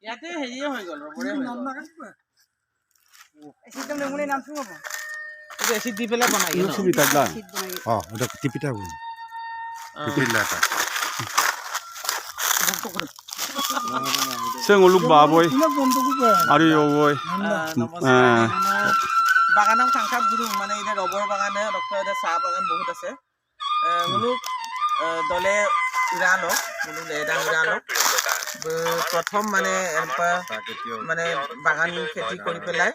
ইয়াতে হেৰিয়ে হৈ গ'ল এচিড দি পেলাই বনাই Sengoluk baboy, ari yoboy. বাগানৰ সংখ্যা গুৰু মানে এটা ৰবৰ বাগানে ডক্টৰ এটা চাহ বাগান বহুত আছে মুলুক দলে ইৰানো মুলুক লেডাং ইৰানো প্ৰথম মানে মানে বাগান খেতি কৰি পেলাই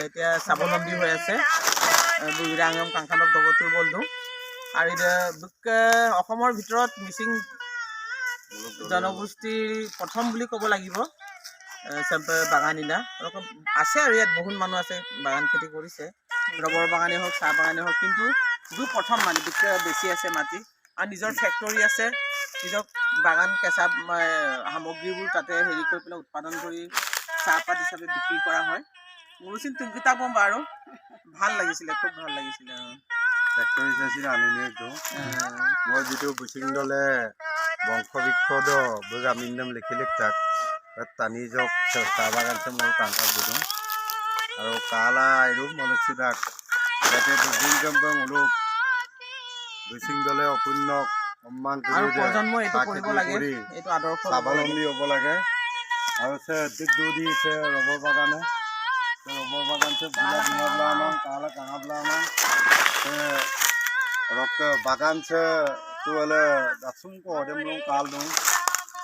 এতিয়া স্বাৱলম্বী হৈ আছে ইৰাংগম কাংখানক দবতুৰ বলদো আৰু এতিয়া অসমৰ ভিতৰত মিচিং জনগোষ্ঠীৰ প্ৰথম বুলি ক'ব লাগিব চেম্পল বাগানিনা আছে আৰু ইয়াত বহুত মানুহ আছে বাগান খেতি কৰিছে ৰবৰ বাগানেই হওক চাহ বাগানেই হওক কিন্তু যিটো প্ৰথম মানে বেছি আছে মাটি আৰু নিজৰ ফেক্টৰী আছে নিজৰ বাগান কেঁচা সামগ্ৰীবোৰ তাতে হেৰি কৰি পেলাই উৎপাদন কৰি চাহপাত হিচাপে বিক্ৰী কৰা হয় মোৰচিন তুংকিতা বম বাৰু ভাল লাগিছিলে খুব ভাল লাগিছিলে ফেক্টৰী চাইছিল আনিলেতো মই যিটো বুচিং দলে বংশবিক্ষদ বগামিন্দম লিখিলে তাক টানি যাওক চাহ বাগানছে মোৰ কাংকা বুধো আৰু কালা আইৰো মলচিদাক যাতে বুজিং জম্প মুলুক বুচিং দলে অপুণ্য সন্মান কৰি স্বাৱলম্বী হ'ব লাগে আৰু দিছে ৰবৰ বাগানে ৰবৰ বাগানছে বুলা বুলা কালা কাঙা বুলা রক বাগানছে তো হলে দাসুম কো দেম লং কাল দং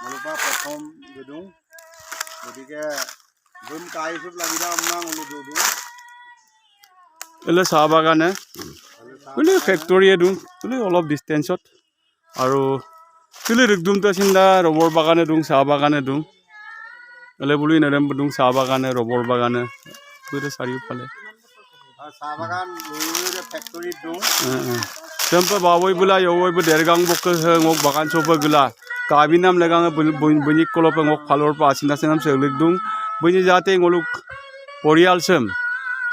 মুলুপা প্রথম গদুং গদিকে বুম কাইসুত লাগিদা আমনা মুলু দুদু এলে চাহ বাগানে তুলি ফেক্টৰী এদুং তুলি অলপ ডিষ্টেন্সত আৰু তুলি ৰিকদুমটো চিন্তা ৰবৰ বাগানে দুং চাহ বাগানে দুং এলে বুলি নৰেম দুং চাহ বাগানে ৰবৰ বাগানে পুৰে চাৰিওফালে চাহ বাগান factory দুং Sampai bawa ibu lah, ya ibu dergang buka ngok bagan coba gula. Kabinam legang bunyi kalau pengok falor pas nasi nam selik dung bunyi jate ngoluk porial sem.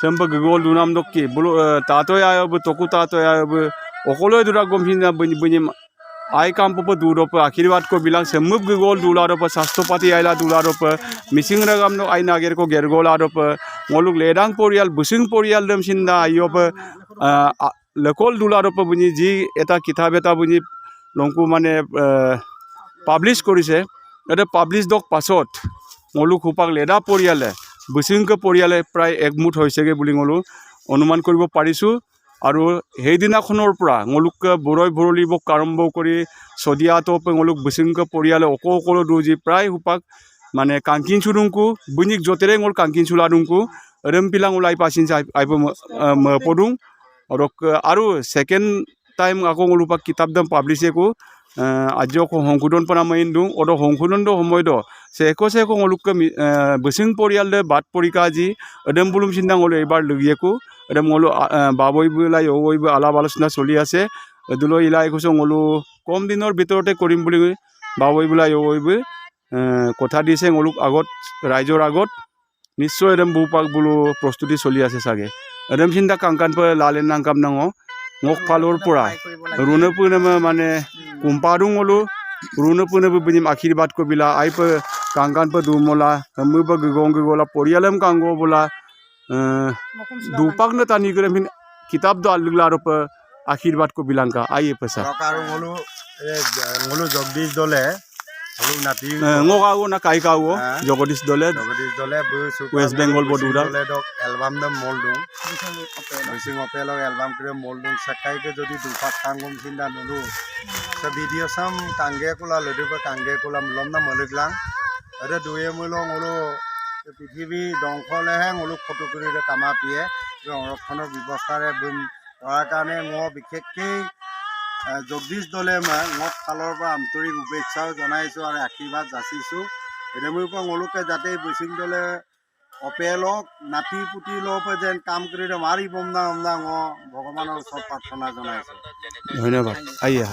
Sampai gigol dunam dokki. Bulu tato ya ibu toku tato ya ibu. Okolo itu ragam hina bunyi ai kampu pe dulu pe akhirnya ko bilang semua gigol dulu ada pe sastopati ayla dulu ada pe missing ragam no ai nager ko gergol ada pe ngoluk ledang porial busing porial dem sinda ayo pe lekol dula ropa bunyi ji eta kitab eta bunyi longku mane publish korise eta publish dok pasot ngolu khupak leda poriale busingke poriale pray ekmut hoisege buli ngolu অনুমান কৰিব পাৰিছো আৰু সেই দিনাখনৰ পৰা ngoluk বৰৈ ভৰলিব কাৰম্ভ কৰি সদিয়াটো ngoluk busingke poriale okokolo দুজি প্ৰায় হুপাক মানে কাংকিন চুৰুংকু বুনিক জতেৰে ngol কাংকিন চুলাডুংকু ৰেমপিলাং উলাই পাছিন আইব পদুং আৰু সেকেন্ড টাইম আকৌ ngolupa কিতাপ দম পাবলিশ একো আজি আকৌ সংশোধন পৰা মাইন দুং অদ সংশোধন দ সময় দ সেকো ngoluk বুচিং পৰিয়াল দে বাট পৰিকা আজি এদম বুলুম চিন্তা ngolu এবাৰ লগিয়েকো এদম ngolu বাবই বুলা ওই আলাপ আলোচনা চলি আছে এদুলো ইলাই কৈছো ngolu কম দিনৰ ভিতৰতে কৰিম বুলি বাবই বুলা ওই কথা দিছে ngoluk আগত ৰাইজৰ আগত নিশ্চয় এদম বুপাক বুলো প্ৰস্তুতি চলি আছে সাগে এদম চিন্তা Kangkan pay লালেন নাংকাম নাঙ ngok falor pura rune pune mane kumpadung ngolu rune pune binim akhirat ko bila ai pe kangkan pe dumola mu ba gong gola porialem kango bola dupak na tani gre min kitab do alugla ro pe akhirat ko bilangka ai pesa rakaru ngolu jogdish dole ngolu nati ngokago na kai kago jogdish dole west bengal bodura dole dok album dam moldung Busing opelo album kre moldung sakai ke jadi dupak tanggung sinda dulu se video sam kangge kula lede ba kangge kula mlom na moleglang ada duye mulo ngolo পৃথিৱী দংখলেহে ngoluk photo কৰি কামা পিয়ে সংৰক্ষণৰ ব্যৱস্থাৰে broom কৰাৰ কাৰণে মই বিশেষকৈ জগদীশ দলে মোক ফালৰ পৰা আন্তৰিক শুভেচ্ছাও জনাইছোঁ আৰু আশীৰ্বাদ যাচিছোঁ এডেমুৰ পৰা ngoluকে যাতে বুচিং দলে অপেলক নাতি পুতি লপে যেন কাম কৰি মাৰি বম না ভগৱানৰ ওচৰত প্ৰাৰ্থনা জনাইছোঁ ধন্যবাদ আইয়ে